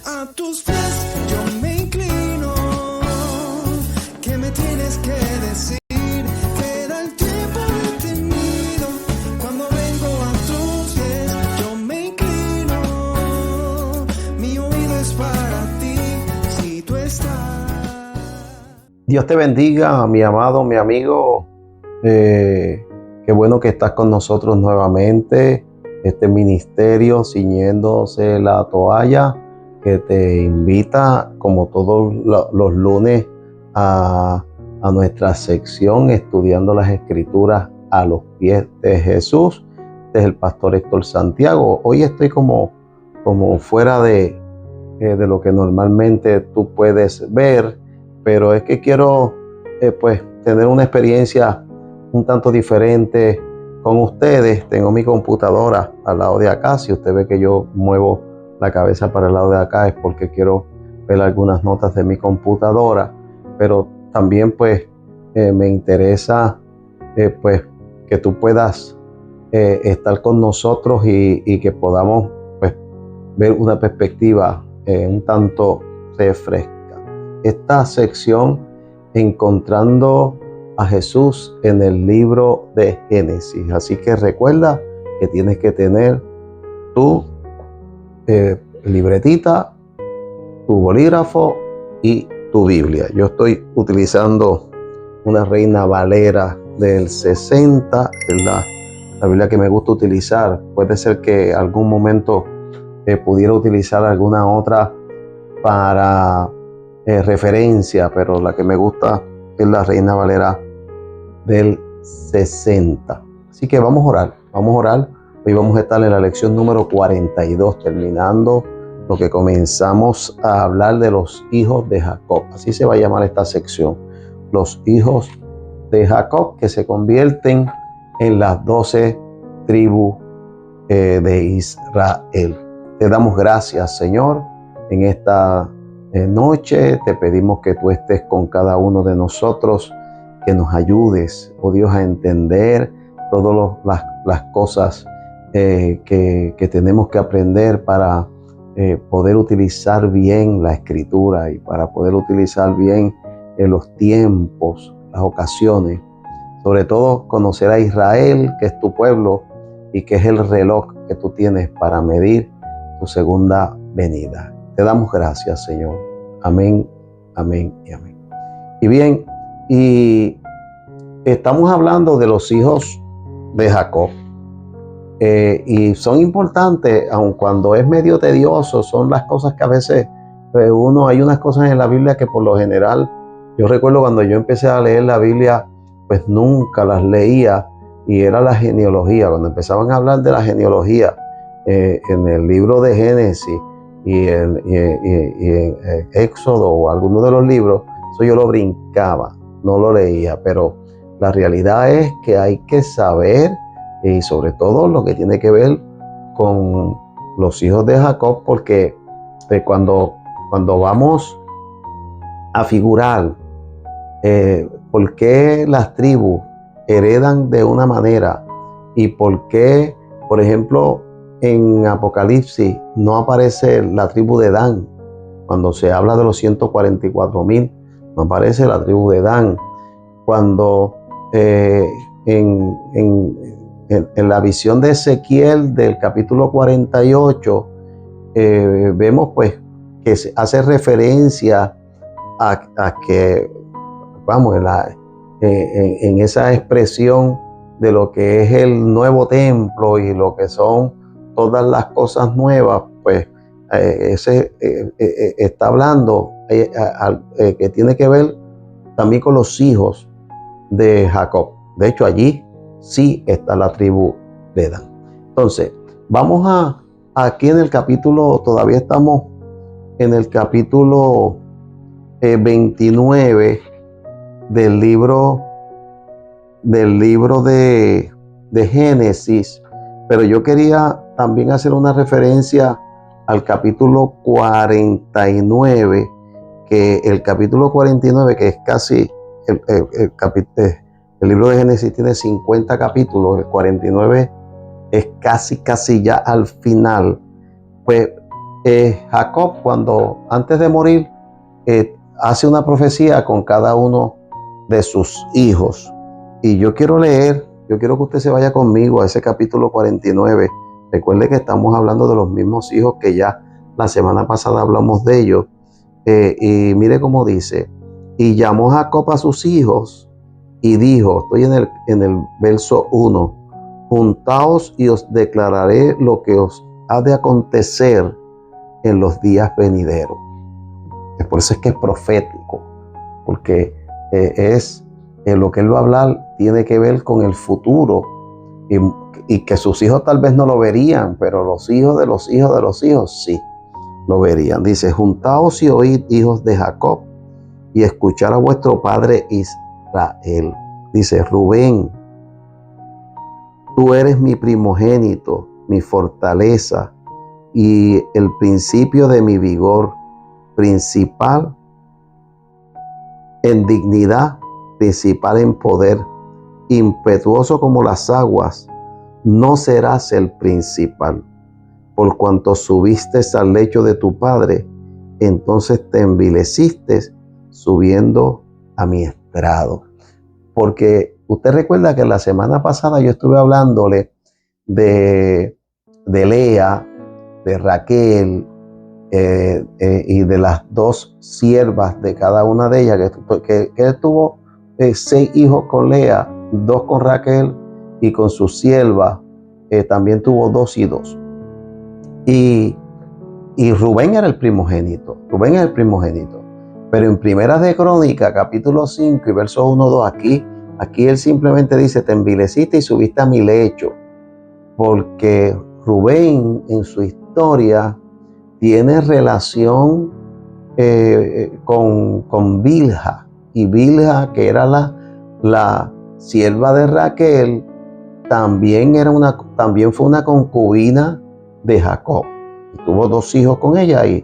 A tus pies yo me inclino. ¿Qué me tienes que decir? Te da el tiempo detenido. Cuando vengo a tus pies yo me inclino. Mi oído es para ti si tú estás. Dios te bendiga, mi amado, mi amigo. Qué bueno que estás con nosotros nuevamente. Este ministerio ciñéndose la toalla, que te invita como todos los lunes a nuestra sección Estudiando las Escrituras a los pies de Jesús. Este es el pastor Héctor Santiago. Hoy estoy como fuera de lo que normalmente tú puedes ver, pero es que quiero tener una experiencia un tanto diferente con ustedes. Tengo mi computadora al lado de acá. Si usted ve que yo muevo la cabeza para el lado de acá, es porque quiero ver algunas notas de mi computadora, pero también me interesa que tú puedas estar con nosotros y que podamos ver una perspectiva un tanto refresca. Esta sección, encontrando a Jesús en el libro de Génesis. Así que recuerda que tienes que tener tu libretita, tu bolígrafo y tu Biblia. Yo estoy utilizando una Reina Valera del 60, es la Biblia que me gusta utilizar. Puede ser que algún momento pudiera utilizar alguna otra para referencia, pero la que me gusta es la Reina Valera del 60. Así que vamos a orar. Hoy vamos a estar en la lección número 42, terminando lo que comenzamos a hablar de los hijos de Jacob. Así se va a llamar esta sección, los hijos de Jacob, que se convierten en las 12 tribus de Israel. Te damos gracias, Señor, en esta noche. Te pedimos que tú estés con cada uno de nosotros, que nos ayudes, oh Dios, a entender todas las cosas que tenemos que aprender para poder utilizar bien la Escritura y para poder utilizar bien los tiempos, las ocasiones. Sobre todo conocer a Israel, que es tu pueblo y que es el reloj que tú tienes para medir tu segunda venida. Te damos gracias, Señor. Amén, amén y amén. Y bien, y estamos hablando de los hijos de Jacob. Y son importantes, aun cuando es medio tedioso, son las cosas que a veces hay unas cosas en la Biblia que por lo general, yo recuerdo cuando yo empecé a leer la Biblia, pues nunca las leía, y era la genealogía. Cuando empezaban a hablar de la genealogía en el libro de Génesis y en Éxodo o alguno de los libros, eso yo lo brincaba, no lo leía. Pero la realidad es que hay que saber, y sobre todo lo que tiene que ver con los hijos de Jacob, porque cuando vamos a figurar por qué las tribus heredan de una manera y por qué, por ejemplo, en Apocalipsis no aparece la tribu de Dan. Cuando se habla de los 144,000, no aparece la tribu de Dan. Cuando en la visión de Ezequiel del capítulo 48 vemos que se hace referencia a que, vamos, en esa expresión de lo que es el nuevo templo y lo que son todas las cosas nuevas, está hablando que tiene que ver también con los hijos de Jacob. De hecho, allí sí está la tribu de Dan. Entonces, vamos aquí en el capítulo, todavía estamos en el capítulo 29 del libro de Génesis, pero yo quería también hacer una referencia al capítulo 49, que el capítulo 49, que es casi el libro de Génesis tiene 50 capítulos, el 49 es casi ya al final. Pues Jacob, cuando antes de morir, hace una profecía con cada uno de sus hijos. Y yo quiero que usted se vaya conmigo a ese capítulo 49. Recuerde que estamos hablando de los mismos hijos que ya la semana pasada hablamos de ellos. Y mire cómo dice: y llamó Jacob a sus hijos y dijo, estoy en el verso 1, juntaos y os declararé lo que os ha de acontecer en los días venideros. Por eso es que es profético, porque lo que él va a hablar tiene que ver con el futuro, y que sus hijos tal vez no lo verían, pero los hijos de los hijos de los hijos sí lo verían. Dice: juntaos y oíd, hijos de Jacob, y escuchar a vuestro padre Israel. Dice: Rubén, tú eres mi primogénito, mi fortaleza y el principio de mi vigor, principal en dignidad, principal en poder, impetuoso como las aguas, no serás el principal. Por cuanto subiste al lecho de tu padre, entonces te envileciste subiendo a mi estrado. Porque usted recuerda que la semana pasada yo estuve hablándole de Lea, de Raquel, y de las dos siervas de cada una de ellas, que él tuvo 6 hijos con Lea, 2 con Raquel, y con su sierva también tuvo 2 y 2. Y Rubén era el primogénito. Rubén es el primogénito. Pero en Primeras de Crónicas, capítulo 5 y verso 1-2, aquí él simplemente dice: te envileciste y subiste a mi lecho. Porque Rubén en su historia tiene relación con Bilha. Y Bilha, que era la sierva de Raquel, también fue una concubina de Jacob. Y tuvo 2 hijos con ella, y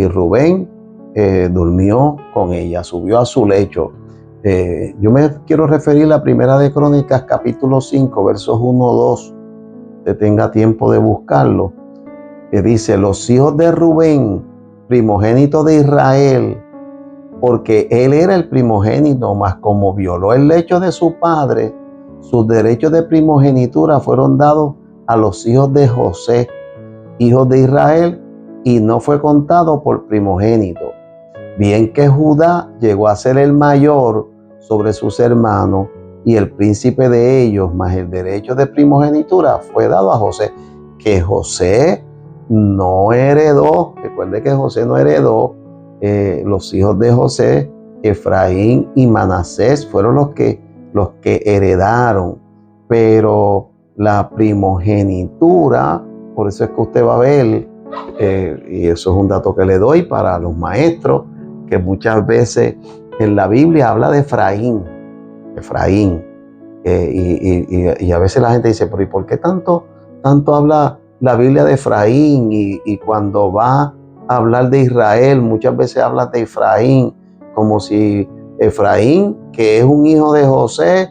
Rubén durmió con ella, subió a su lecho. Yo me quiero referir a Primera de Crónicas, capítulo 5, versos 1-2. Que tenga tiempo de buscarlo. Que dice: los hijos de Rubén, primogénito de Israel, porque él era el primogénito, mas como violó el lecho de su padre, sus derechos de primogenitura fueron dados a los hijos de José, hijos de Israel, y no fue contado por primogénito. Bien que Judá llegó a ser el mayor sobre sus hermanos y el príncipe de ellos, mas el derecho de primogenitura fue dado a José, que José no heredó. Recuerde que José no heredó. Los hijos de José, Efraín y Manasés, fueron los que heredaron. Pero la primogenitura, por eso es que usted va a ver, y eso es un dato que le doy para los maestros, que muchas veces en la Biblia habla de Efraín. Y a veces la gente dice: pero ¿y por qué tanto habla la Biblia de Efraín? Y cuando va a hablar de Israel, muchas veces habla de Efraín, como si Efraín, que es un hijo de José,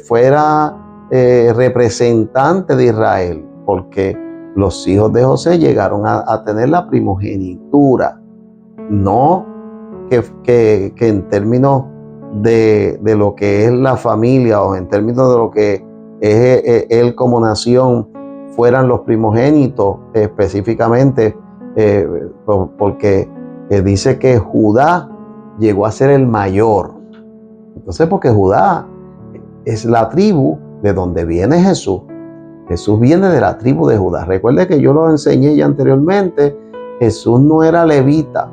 fuera representante de Israel, porque los hijos de José llegaron a tener la primogenitura, no que en términos de lo que es la familia, o en términos de lo que es él como nación, fueran los primogénitos específicamente, porque dice que Judá llegó a ser el mayor. Entonces, porque Judá es la tribu de donde viene Jesús. Jesús viene de la tribu de Judá. Recuerde que yo lo enseñé ya anteriormente. Jesús no era levita.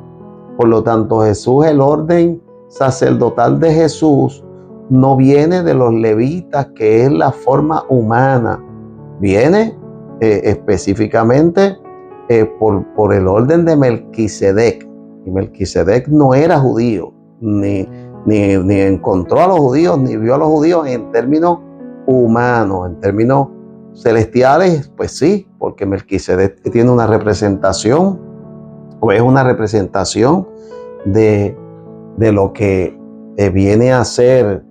Por lo tanto, Jesús, el orden sacerdotal de Jesús no viene de los levitas, que es la forma humana. Viene específicamente por el orden de Melquisedec. Y Melquisedec no era judío, ni encontró a los judíos, ni vio a los judíos en términos humanos. En términos celestiales, pues sí, porque Melquisedec tiene una representación, o es una representación de lo que viene a ser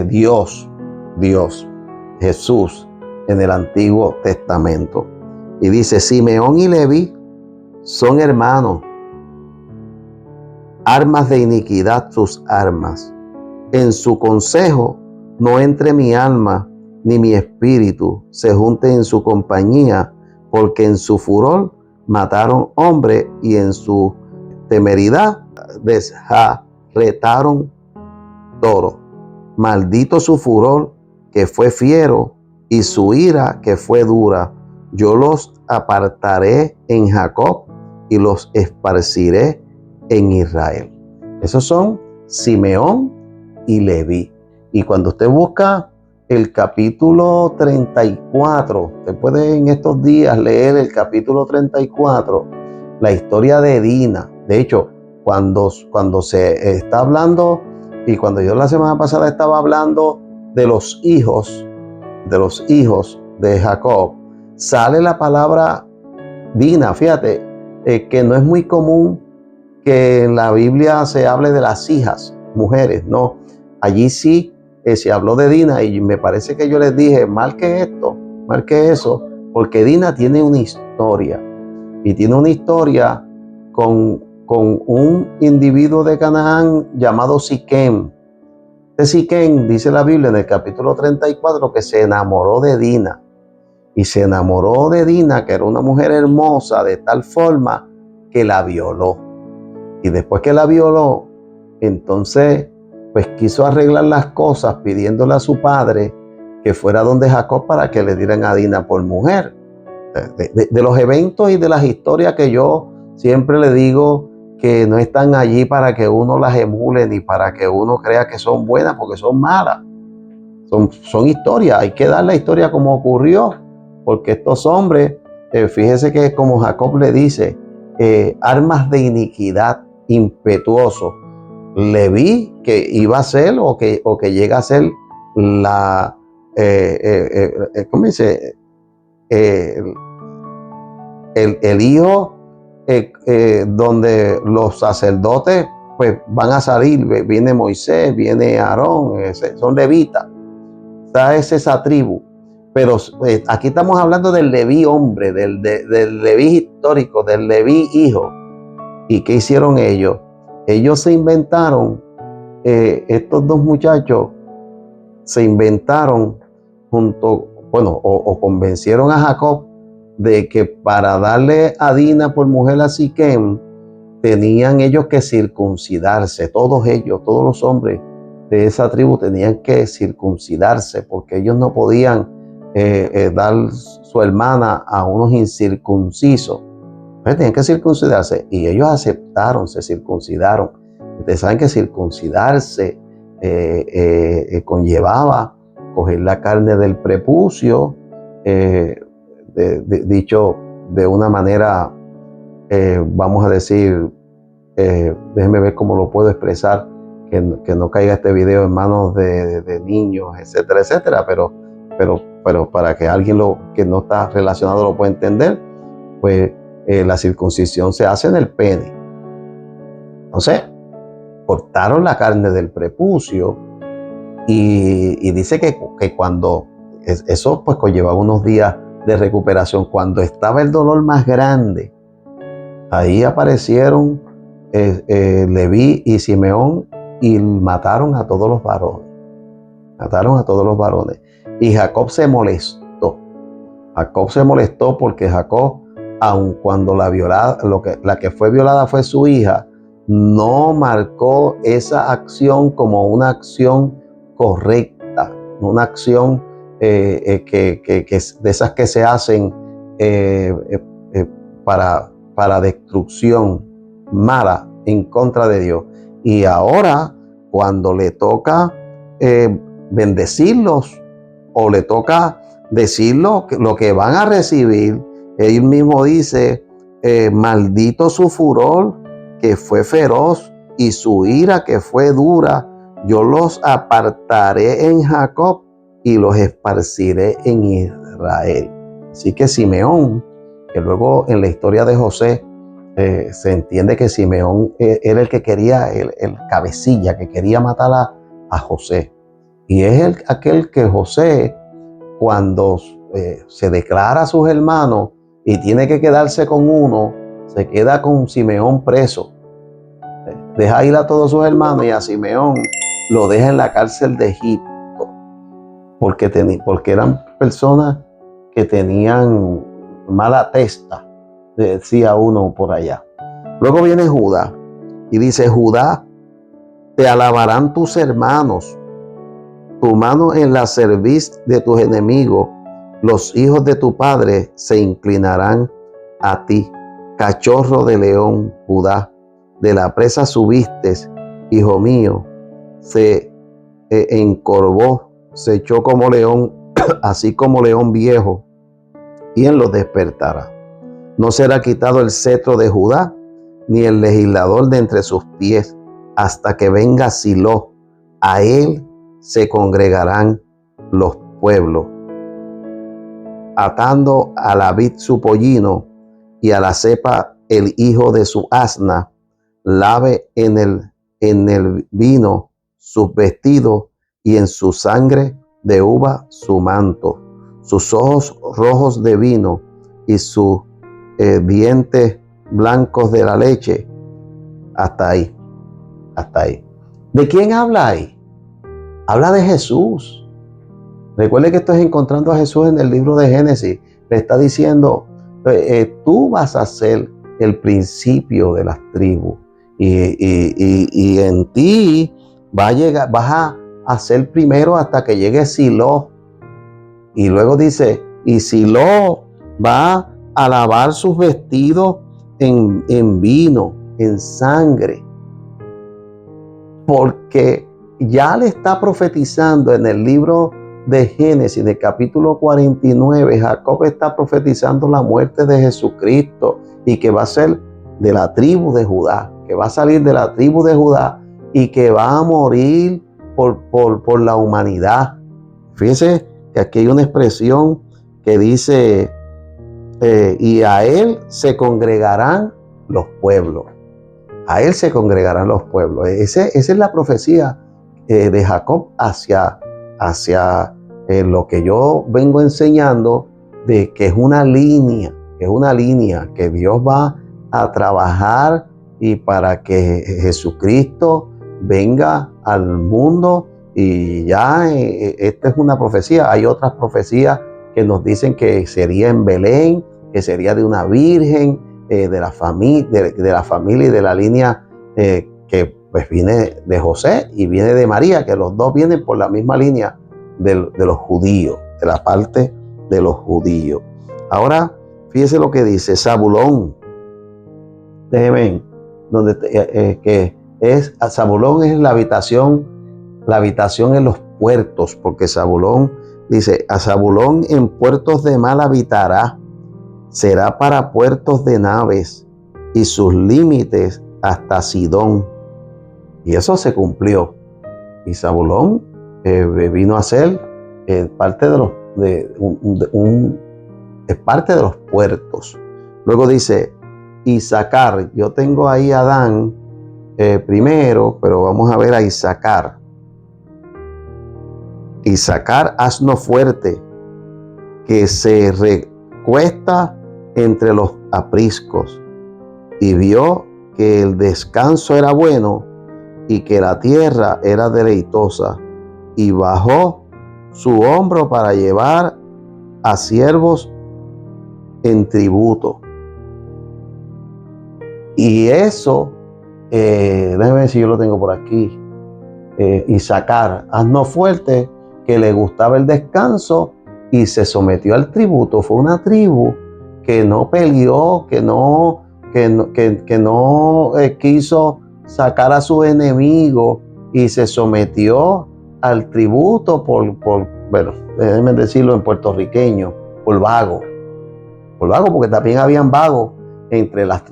Dios, Jesús, en el Antiguo Testamento. Y dice: Simeón y Leví son hermanos. Armas de iniquidad sus armas. En su consejo no entre mi alma, ni mi espíritu se junte en su compañía, porque en su furor mataron hombre y en su temeridad desjarretaron toro. Maldito su furor que fue fiero y su ira que fue dura. Yo los apartaré en Jacob y los esparciré en Israel. Esos son Simeón y Leví. Y cuando usted busca el capítulo 34, usted puede en estos días leer el capítulo 34, la historia de Dina. De hecho, cuando se está hablando, y cuando yo la semana pasada estaba hablando de los hijos de Jacob, sale la palabra Dina. Fíjate que no es muy común que en la Biblia se hable de las hijas, mujeres, no. Allí sí se habló de Dina y me parece que yo les dije, marque esto, marque eso, porque Dina tiene una historia y tiene una historia con un individuo de Canaán llamado Siquem. De Siquem dice la Biblia en el capítulo 34 que se enamoró de Dina. Y se enamoró de Dina, que era una mujer hermosa, de tal forma que la violó. Y después que la violó, entonces pues quiso arreglar las cosas pidiéndole a su padre que fuera donde Jacob para que le dieran a Dina por mujer. De los eventos y de las historias que yo siempre le digo que no están allí para que uno las emule ni para que uno crea que son buenas, porque son malas. Son historias, hay que dar la historia como ocurrió, porque estos hombres, fíjese que como Jacob le dice, armas de iniquidad, impetuoso. Leví, que iba a ser o que llega a ser la, ¿cómo dice? El hijo donde los sacerdotes pues van a salir, viene Moisés, viene Aarón, son levitas, es esa tribu. Pero aquí estamos hablando del Leví hombre, del Leví histórico, del Leví hijo. ¿Y qué hicieron ellos? Ellos se inventaron, estos dos muchachos se inventaron o convencieron a Jacob de que para darle a Dina por mujer a Siquem, tenían ellos que circuncidarse, todos los hombres de esa tribu tenían que circuncidarse, porque ellos no podían dar su hermana a unos incircuncisos. Tenían que circuncidarse y ellos aceptaron, se circuncidaron. Ustedes saben que circuncidarse conllevaba coger la carne del prepucio, dicho de una manera, vamos a decir, déjenme ver cómo lo puedo expresar, que no caiga este video en manos de niños, etcétera, etcétera, pero para que alguien que no está relacionado lo pueda entender, pues la circuncisión se hace en el pene. Entonces, cortaron la carne del prepucio y dice que cuando eso pues conllevaba unos días de recuperación. Cuando estaba el dolor más grande, ahí aparecieron Leví y Simeón y mataron a todos los varones. Mataron a todos los varones. Y Jacob se molestó. Jacob se molestó porque Jacob, aun cuando la que fue violada fue su hija, no marcó esa acción como una acción correcta, una acción que de esas que se hacen para destrucción mala en contra de Dios. Y ahora, cuando le toca bendecirlos o le toca decirlo lo que van a recibir, él mismo dice, maldito su furor que fue feroz y su ira que fue dura. Yo los apartaré en Jacob y los esparciré en Israel. Así que Simeón, que luego en la historia de José se entiende que Simeón era el que quería, el cabecilla, que quería matar a José. Y es aquel que José, cuando se declara a sus hermanos y tiene que quedarse con uno, se queda con Simeón preso. Deja ir a todos sus hermanos y a Simeón lo deja en la cárcel de Egipto, porque eran personas que tenían mala testa, decía uno por allá. Luego viene Judá y dice: Judá, te alabarán tus hermanos, tu mano en la cerviz de tus enemigos, los hijos de tu padre se inclinarán a ti. Cachorro de león, Judá, de la presa subiste, hijo mío, se encorvó, se echó como león, así como león viejo, y él los despertará. No será quitado el cetro de Judá, ni el legislador de entre sus pies, hasta que venga Silo. A él se congregarán los pueblos, atando a la vid su pollino y a la cepa el hijo de su asna, lave en el vino sus vestidos y en su sangre de uva su manto, sus ojos rojos de vino y sus dientes blancos de la leche. Hasta ahí. ¿De quién habla ahí? Habla de Jesús. Recuerde que estoy encontrando a Jesús en el libro de Génesis. Le está diciendo, tú vas a ser el principio de las tribus y en ti vas a ser primero hasta que llegue Silo. Y luego dice, y Silo va a lavar sus vestidos en vino, en sangre, porque ya le está profetizando en el libro de Génesis, de capítulo 49, Jacob está profetizando la muerte de Jesucristo y que va a ser de la tribu de Judá, que va a salir de la tribu de Judá y que va a morir por la humanidad. Fíjense que aquí hay una expresión que dice, y a él se congregarán los pueblos. A él se congregarán los pueblos. Esa es la profecía de Jacob hacia lo que yo vengo enseñando, de que es una línea que Dios va a trabajar y para que Jesucristo venga al mundo. Y ya esta es una profecía. Hay otras profecías que nos dicen que sería en Belén, que sería de una virgen, de la familia y de la línea que pues viene de José y viene de María, que los dos vienen por la misma línea de los judíos, de la parte de los judíos. Ahora, fíjese lo que dice Zabulón. Déjenme, Zabulón es la habitación en los puertos, porque Zabulón dice, a Zabulón en puertos de mar habitará, será para puertos de naves y sus límites hasta Sidón. Y eso se cumplió. Y Zabulón vino a ser parte de los puertos. Luego dice Isaacar. Yo tengo ahí a Dan primero, pero vamos a ver a Isaacar. Isaacar, asno fuerte, que se recuesta entre los apriscos, y vio que el descanso era bueno y que la tierra era deleitosa, y bajó su hombro para llevar a siervos en tributo. Y eso, déjame ver si yo lo tengo por aquí. Isaacar, asno fuerte, que le gustaba el descanso y se sometió al tributo. Fue una tribu que no peleó, que no quiso sacar a su enemigo y se sometió al tributo bueno, déjenme decirlo en puertorriqueño, por vago, porque también habían vagos entre las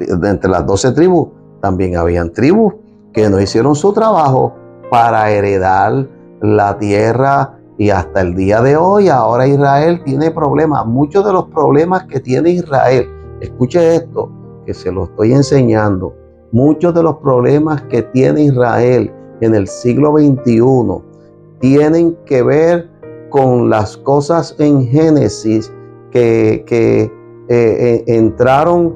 12 tribus. También habían tribus que no hicieron su trabajo para heredar la tierra, y hasta el día de hoy ahora Israel tiene problemas. Muchos de los problemas que tiene Israel, escuche esto, que se lo estoy enseñando, muchos de los problemas que tiene Israel en el siglo XXI tienen que ver con las cosas en Génesis que entraron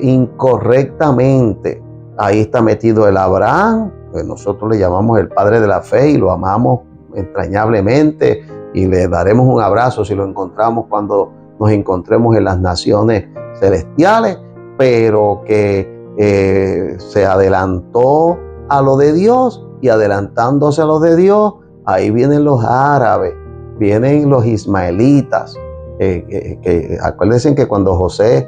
incorrectamente. Ahí está metido el Abraham, que nosotros le llamamos el padre de la fe y lo amamos entrañablemente y le daremos un abrazo si lo encontramos cuando nos encontremos en las naciones celestiales, pero que se adelantó a lo de Dios, y adelantándose a lo de Dios, ahí vienen los árabes, vienen los ismaelitas. Acuérdense que cuando José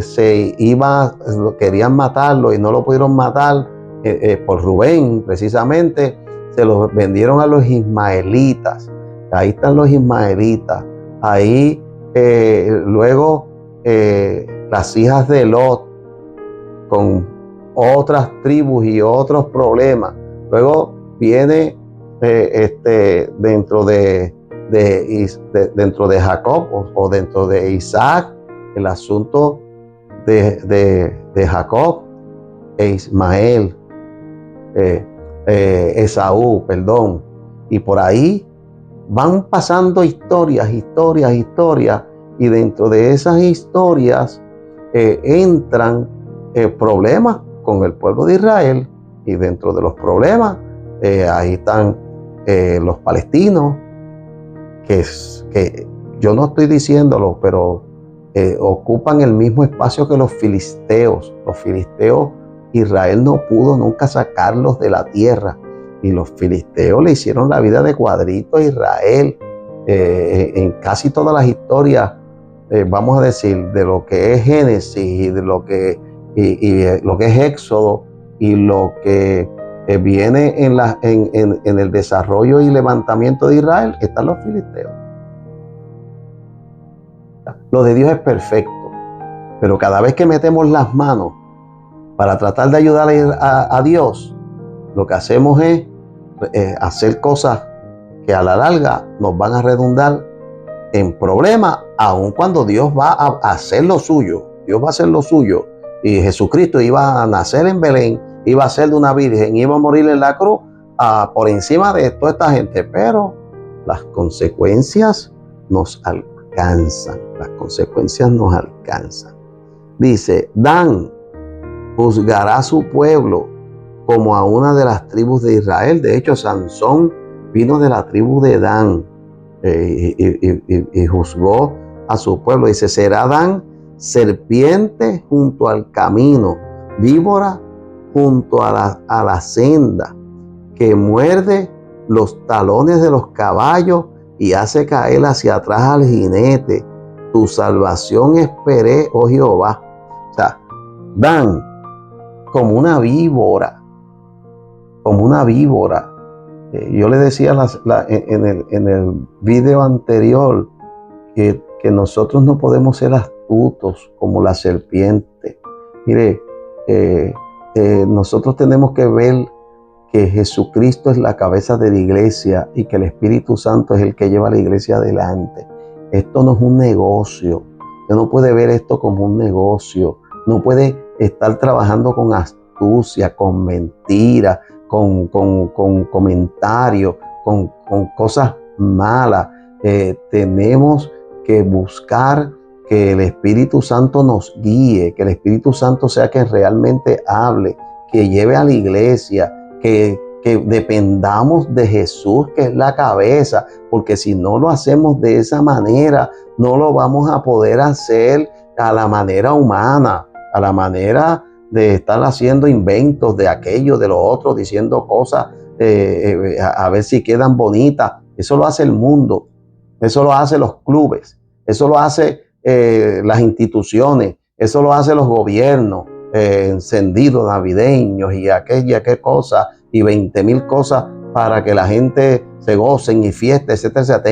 se iba, querían matarlo y no lo pudieron matar por Rubén precisamente, se los vendieron a los ismaelitas. Ahí están los ismaelitas. Ahí luego las hijas de Lot con otras tribus y otros problemas. Luego viene dentro de Jacob o dentro de Isaac el asunto de Jacob e Ismael, Esaú, perdón, y por ahí van pasando historias, y dentro de esas historias entran problemas con el pueblo de Israel, y dentro de los problemas ahí están los palestinos, que yo no estoy diciéndolo, pero ocupan el mismo espacio que los filisteos. Los filisteos, Israel no pudo nunca sacarlos de la tierra, y los filisteos le hicieron la vida de cuadrito a Israel. En casi todas las historias, vamos a decir, de lo que es Génesis y de lo que es Éxodo y lo que viene en el desarrollo y levantamiento de Israel, están los filisteos. Lo de Dios es perfecto, pero cada vez que metemos las manos para tratar de ayudar a Dios, lo que hacemos es hacer cosas que a la larga nos van a redundar en problemas, aun cuando Dios va a hacer lo suyo. Dios va a hacer lo suyo. Y Jesucristo iba a nacer en Belén, iba a ser de una virgen, iba a morir en la cruz por encima de toda esta gente. Pero las consecuencias nos alcanzan. Las consecuencias nos alcanzan. Dice, Dan juzgará a su pueblo como a una de las tribus de Israel. De hecho, Sansón vino de la tribu de Dan y juzgó a su pueblo. Dice, será Dan serpiente junto al camino, víbora junto a la senda, que muerde los talones de los caballos y hace caer hacia atrás al jinete. Tu salvación esperé, oh Jehová. O sea, Dan como una víbora, como una víbora. Yo le decía en el video anterior que nosotros no podemos ser astutos como la serpiente. Mire, nosotros tenemos que ver que Jesucristo es la cabeza de la iglesia y que el Espíritu Santo es el que lleva a la iglesia adelante. Esto no es un negocio. Usted no puede ver esto como un negocio. No puede estar trabajando con astucia, con mentira, con comentarios, con cosas malas. Tenemos que buscar que el Espíritu Santo nos guíe, que el Espíritu Santo sea quien realmente hable, que lleve a la iglesia, que dependamos de Jesús, que es la cabeza, porque si no lo hacemos de esa manera, no lo vamos a poder hacer a la manera humana, a la manera de estar haciendo inventos de aquello, de lo otro, diciendo cosas a ver si quedan bonitas. Eso lo hace el mundo, eso lo hacen los clubes, eso lo hace las instituciones, eso lo hacen los gobiernos, encendidos navideños y aquella cosa y 20,000 cosas para que la gente se gocen y fieste, etcétera, etcétera.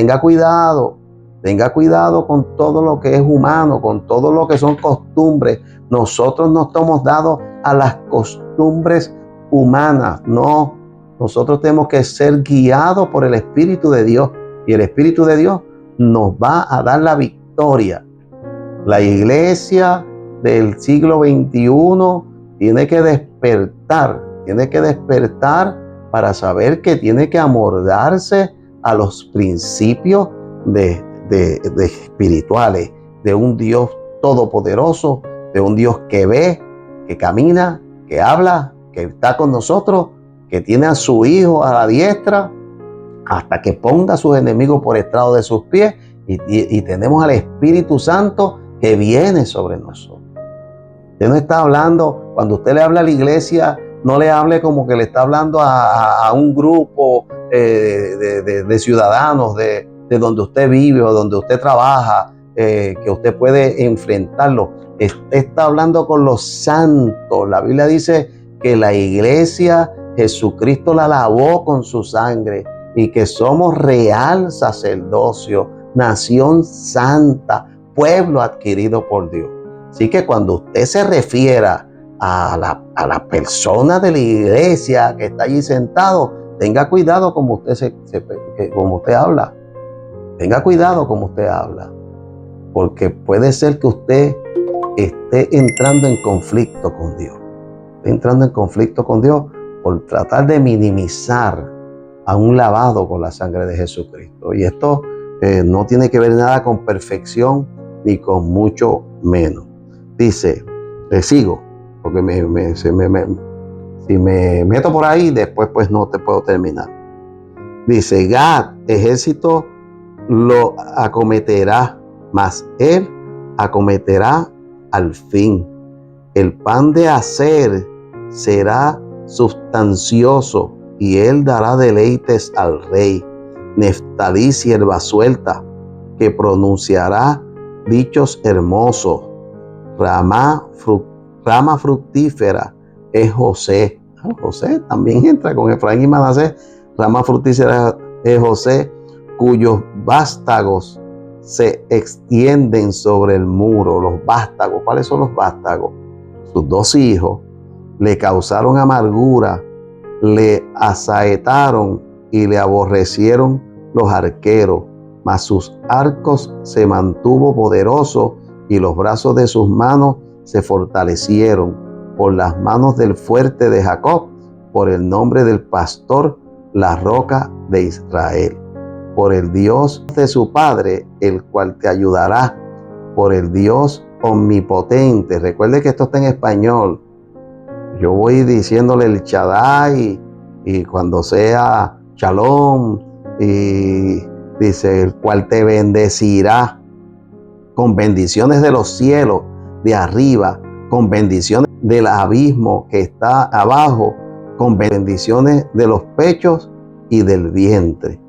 Tenga cuidado con todo lo que es humano, con todo lo que son costumbres. Nosotros no estamos dados a las costumbres humanas, no. Nosotros tenemos que ser guiados por el Espíritu de Dios, y el Espíritu de Dios nos va a dar la victoria. La iglesia del siglo XXI tiene que despertar para saber que tiene que amoldarse a los principios de espirituales de un Dios todopoderoso de un Dios que ve, que camina, que habla, que está con nosotros, que tiene a su Hijo a la diestra hasta que ponga a sus enemigos por estrado de sus pies, y tenemos al Espíritu Santo que viene sobre nosotros. Usted no está hablando, cuando usted le habla a la iglesia, no le hable como que le está hablando a un grupo de ciudadanos de donde usted vive o donde usted trabaja, que usted puede enfrentarlo. Usted está hablando con los santos. La Biblia dice que la iglesia, Jesucristo la lavó con su sangre y que somos real sacerdocio, nación santa, pueblo adquirido por Dios. Así que cuando usted se refiera a la persona de la iglesia que está allí sentado, tenga cuidado como usted como usted habla. Tenga cuidado como usted habla, porque puede ser que usted esté entrando en conflicto con Dios. Esté entrando en conflicto con Dios por tratar de minimizar a un lavado con la sangre de Jesucristo. Y esto no tiene que ver nada con perfección ni con mucho menos. Dice, sigo, porque si me meto por ahí, después pues no te puedo terminar. Dice, Gad, ejército lo acometerá, mas él acometerá al fin. El pan de Aser será sustancioso y él dará deleites al rey. Neftalí, sierva suelta, que pronunciará dichos hermosos. Rama fructífera es José. José también entra con Efraín y Manasés. Rama fructífera es José, cuyos vástagos se extienden sobre el muro. Los vástagos, ¿cuáles son los vástagos? Sus dos hijos le causaron amargura, le asaetaron y le aborrecieron los arqueros, mas sus arcos se mantuvo poderoso y los brazos de sus manos se fortalecieron por las manos del fuerte de Jacob, por el nombre del pastor, la roca de Israel, por el Dios de su padre, el cual te ayudará, por el Dios omnipotente. Recuerde que esto está en español. Yo voy diciéndole el Shaddai y cuando sea Shalom, y dice el cual te bendecirá con bendiciones de los cielos de arriba, con bendiciones del abismo que está abajo, con bendiciones de los pechos y del vientre.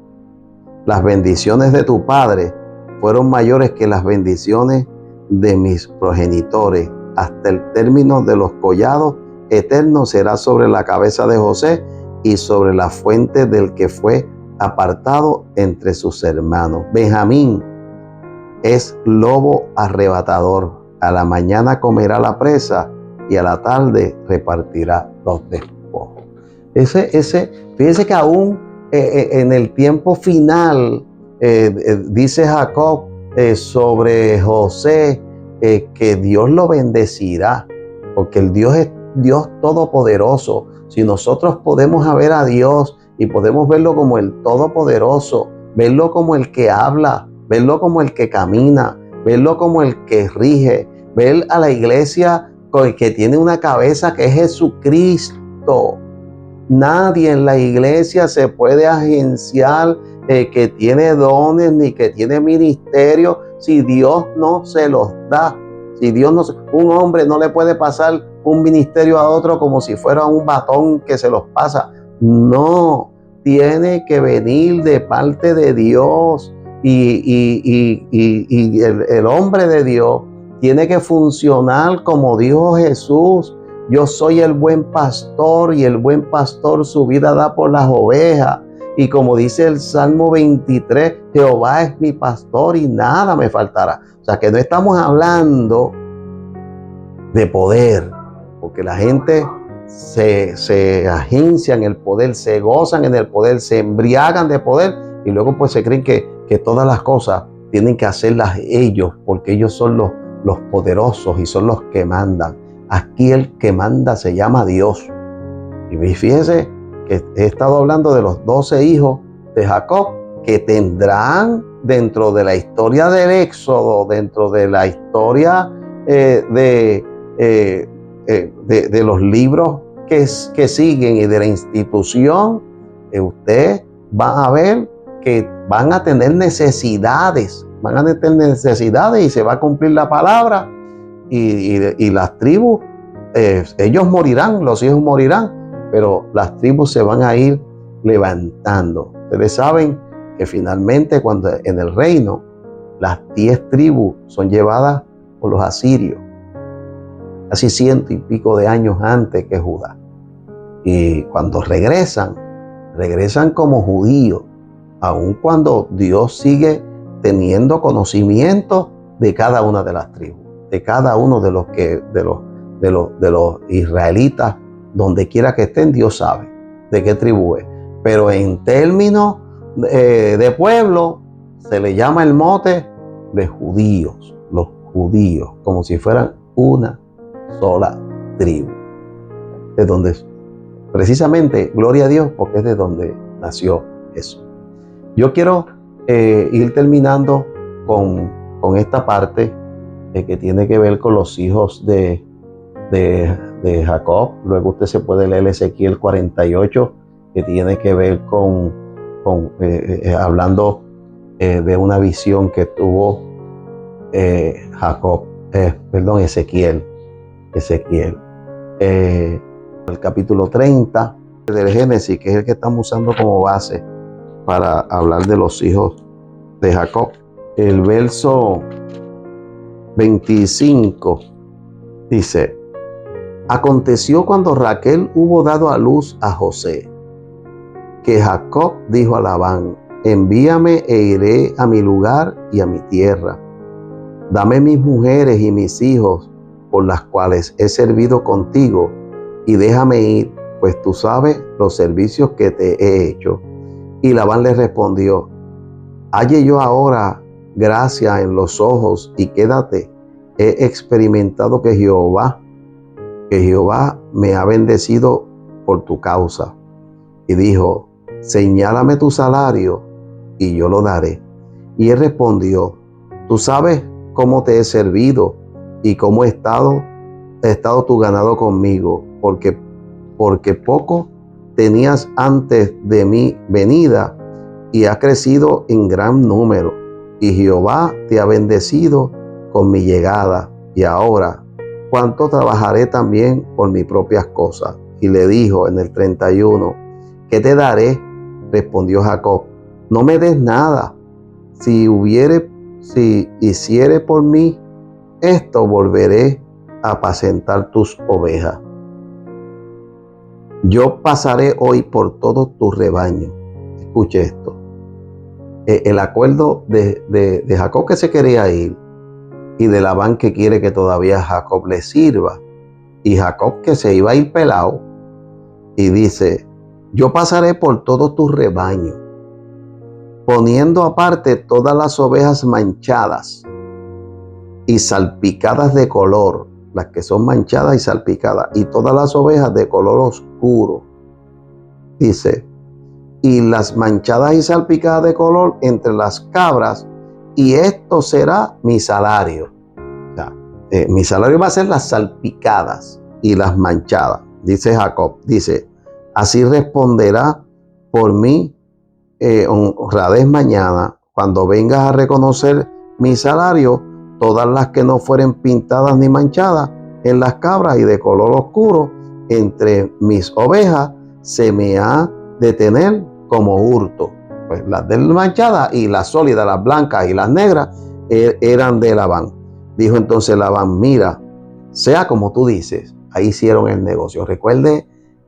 Las bendiciones de tu padre fueron mayores que las bendiciones de mis progenitores. Hasta el término de los collados eternos será sobre la cabeza de José y sobre la fuente del que fue apartado entre sus hermanos. Benjamín es lobo arrebatador. A la mañana comerá la presa y a la tarde repartirá los despojos. Fíjense que aún en el tiempo final dice Jacob sobre José que Dios lo bendecirá, porque el Dios es Dios todopoderoso. Si nosotros podemos ver a Dios y podemos verlo como el todopoderoso, verlo como el que habla, verlo como el que camina, verlo como el que rige, ver a la iglesia que tiene una cabeza que es Jesucristo. Nadie en la iglesia se puede agenciar que tiene dones ni que tiene ministerio si Dios no se los da. Si Dios no, un hombre no le puede pasar un ministerio a otro como si fuera un batón que se los pasa. No, tiene que venir de parte de Dios. Y el hombre de Dios tiene que funcionar como dijo Jesús: yo soy el buen pastor y el buen pastor su vida da por las ovejas. Y como dice el Salmo 23, Jehová es mi pastor y nada me faltará. O sea que no estamos hablando de poder, porque la gente se agencia en el poder, se gozan en el poder, se embriagan de poder y luego pues se creen que todas las cosas tienen que hacerlas ellos, porque ellos son los poderosos y son los que mandan. Aquí el que manda se llama Dios. Y fíjense que he estado hablando de los 12 hijos de Jacob que tendrán dentro de la historia del Éxodo, dentro de la historia de de los libros que siguen y de la institución, usted va a ver que van a tener necesidades, y se va a cumplir la palabra y las tribus, ellos morirán, los hijos morirán, pero las tribus se van a ir levantando. Ustedes saben que finalmente cuando en el reino las 10 tribus son llevadas por los asirios, casi 100 y pico de años antes que Judá. Y cuando regresan como judíos, aun cuando Dios sigue teniendo conocimiento de cada una de las tribus, de cada uno de los israelitas, donde quiera que estén, Dios sabe de qué tribu es. Pero en términos de pueblo, se le llama el mote de judíos, los judíos, como si fueran una sola tribu. De donde, precisamente, gloria a Dios, porque es de donde nació eso. Yo quiero ir terminando con esta parte que tiene que ver con los hijos de Jacob. Luego usted se puede leer Ezequiel 48, que tiene que ver hablando de una visión que tuvo Ezequiel. El capítulo 30 del Génesis, que es el que estamos usando como base para hablar de los hijos de Jacob. El verso 25 dice: aconteció cuando Raquel hubo dado a luz a José, que Jacob dijo a Labán: envíame e iré a mi lugar y a mi tierra. Dame mis mujeres y mis hijos, por las cuales he servido contigo, y déjame ir, pues tú sabes los servicios que te he hecho. Y Labán le respondió: halle yo ahora gracia en los ojos y quédate. He experimentado que Jehová me ha bendecido por tu causa. Y dijo: señálame tu salario y yo lo daré. Y él respondió: tú sabes cómo te he servido y cómo ha estado tu ganado conmigo, porque poco tenías antes de mi venida y ha crecido en gran número, y Jehová te ha bendecido con mi llegada. Y ahora, ¿cuánto trabajaré también por mis propias cosas? Y le dijo en el 31: ¿qué te daré? Respondió Jacob: no me des nada. Si hiciere por mí esto, volveré a apacentar tus ovejas. Yo pasaré hoy por todos tus rebaños. Escuche esto. El acuerdo de Jacob, que se quería ir, y de Labán, que quiere que todavía Jacob le sirva, y Jacob, que se iba a ir pelado, y dice: yo pasaré por todos tus rebaños, poniendo aparte todas las ovejas manchadas y salpicadas de color, las que son manchadas y salpicadas, y todas las ovejas de color oscuro. Dice: y las manchadas y salpicadas de color entre las cabras, y esto será mi salario. O sea, mi salario va a ser las salpicadas y las manchadas. Dice Jacob, dice: así responderá por mí honradez mañana, cuando vengas a reconocer mi salario, todas las que no fueren pintadas ni manchadas en las cabras y de color oscuro entre mis ovejas, se me ha de tener como hurto. Pues las de manchadas y las sólidas, las blancas y las negras, eran de Labán. Dijo entonces Labán: mira, sea como tú dices. Ahí hicieron el negocio. Recuerde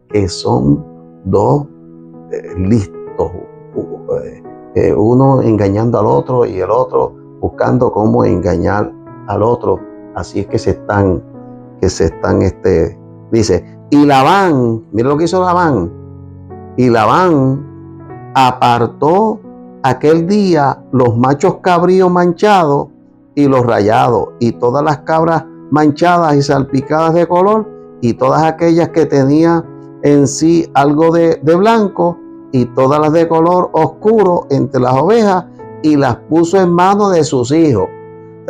que son dos listos, uno engañando al otro y el otro buscando cómo engañar al otro. Así es que se están dice: y Labán, mira lo que hizo Labán. Y Labán apartó aquel día los machos cabríos manchados y los rayados, y todas las cabras manchadas y salpicadas de color, y todas aquellas que tenían en sí algo de blanco, y todas las de color oscuro entre las ovejas, y las puso en manos de sus hijos.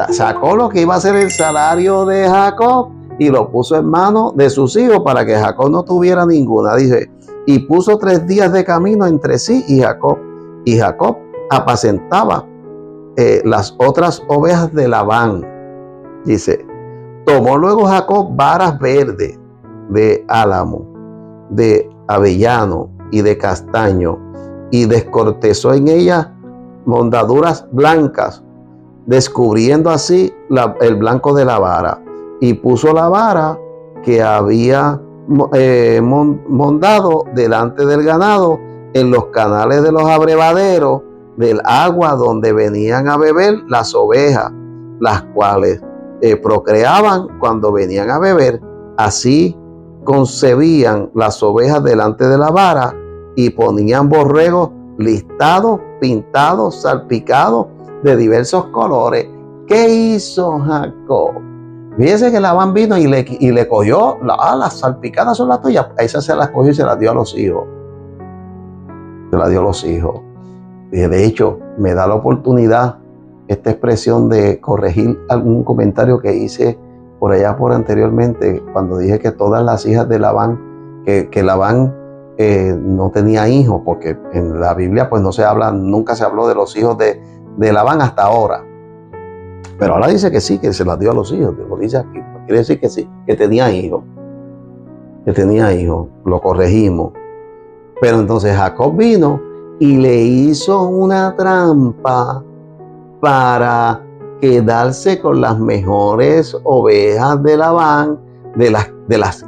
Sacó lo que iba a ser el salario de Jacob y lo puso en manos de sus hijos para que Jacob no tuviera ninguna. Dice, y puso 3 días de camino entre sí y Jacob. Y Jacob apacentaba las otras ovejas de Labán. Dice, tomó luego Jacob varas verdes de álamo, de avellano y de castaño, y descortezó en ellas mondaduras blancas, descubriendo así el blanco de la vara, y puso la vara que había mondado delante del ganado en los canales de los abrevaderos del agua donde venían a beber las ovejas, las cuales procreaban cuando venían a beber. Así concebían las ovejas delante de la vara, y ponían borregos listados, pintados, salpicados de diversos colores. ¿Qué hizo Jacob? Fíjense que Labán vino y le cogió, las salpicadas son las tuyas. Esas se las cogió y se las dio a los hijos. Se las dio a los hijos. Y de hecho, me da la oportunidad esta expresión de corregir algún comentario que hice por allá por anteriormente, cuando dije que todas las hijas de Labán, que Labán no tenía hijos, porque en la Biblia pues no se habla, nunca se habló de los hijos de Labán hasta ahora. Pero ahora dice que sí, que se las dio a los hijos. Lo dice aquí. Quiere decir que sí, que tenía hijos. Que tenía hijos. Lo corregimos. Pero entonces Jacob vino y le hizo una trampa para quedarse con las mejores ovejas de Labán,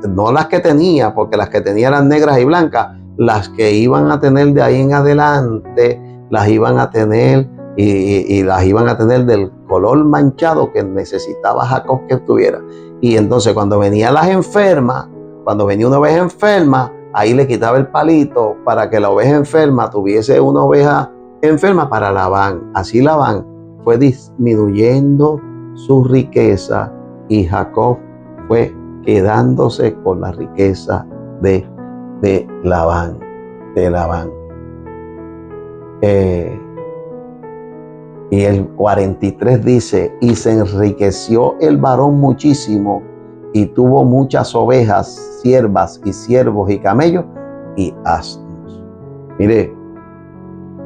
no las que tenía, porque las que tenía eran negras y blancas, las que iban a tener de ahí en adelante, las iban a tener y las iban a tener del color manchado que necesitaba Jacob que tuviera. Y entonces cuando venían las enfermas, cuando venía una oveja enferma, ahí le quitaba el palito para que la oveja enferma tuviese una oveja enferma para Labán. Así Labán fue disminuyendo su riqueza y Jacob fue quedándose con la riqueza de Labán. Y el 43 dice, y se enriqueció el varón muchísimo, y tuvo muchas ovejas, siervas y siervos y camellos y asnos. Mire,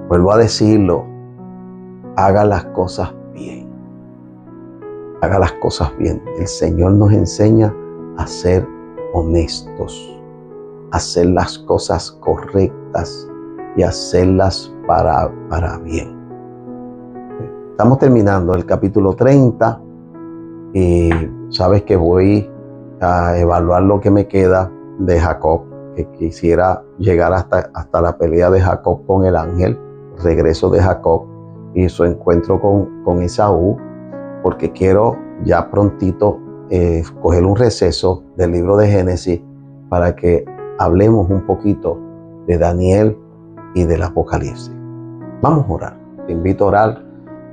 vuelvo a decirlo, haga las cosas bien. Haga las cosas bien. El Señor nos enseña a ser honestos, a hacer las cosas correctas y hacerlas para bien. Estamos terminando el capítulo 30 y sabes que voy a evaluar lo que me queda de Jacob, que quisiera llegar hasta la pelea de Jacob con el ángel, regreso de Jacob y su encuentro con Esaú, porque quiero ya prontito coger un receso del libro de Génesis para que hablemos un poquito de Daniel y del Apocalipsis. Vamos a orar. Te invito a orar.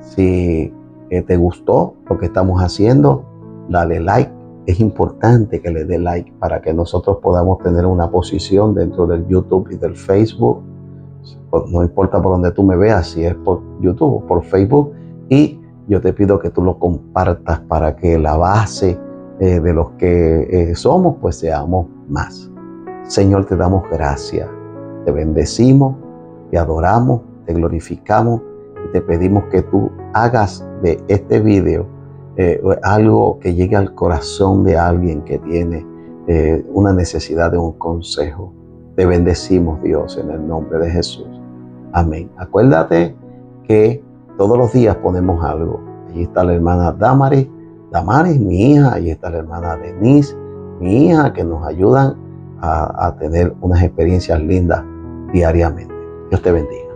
Si te gustó lo que estamos haciendo, dale like. Es importante que le dé like para que nosotros podamos tener una posición dentro del YouTube y del Facebook. No importa por donde tú me veas, si es por YouTube o por Facebook. Y yo te pido que tú lo compartas para que la base de los que somos, pues seamos más. Señor, te damos gracias. Te bendecimos, te adoramos, te glorificamos y te pedimos que tú hagas de este video algo que llegue al corazón de alguien que tiene una necesidad de un consejo. Te bendecimos, Dios, en el nombre de Jesús. Amén. Acuérdate que todos los días ponemos algo. Allí está la hermana Damaris, mi hija. Allí está la hermana Denise, mi hija, que nos ayudan a tener unas experiencias lindas diariamente. Dios te bendiga.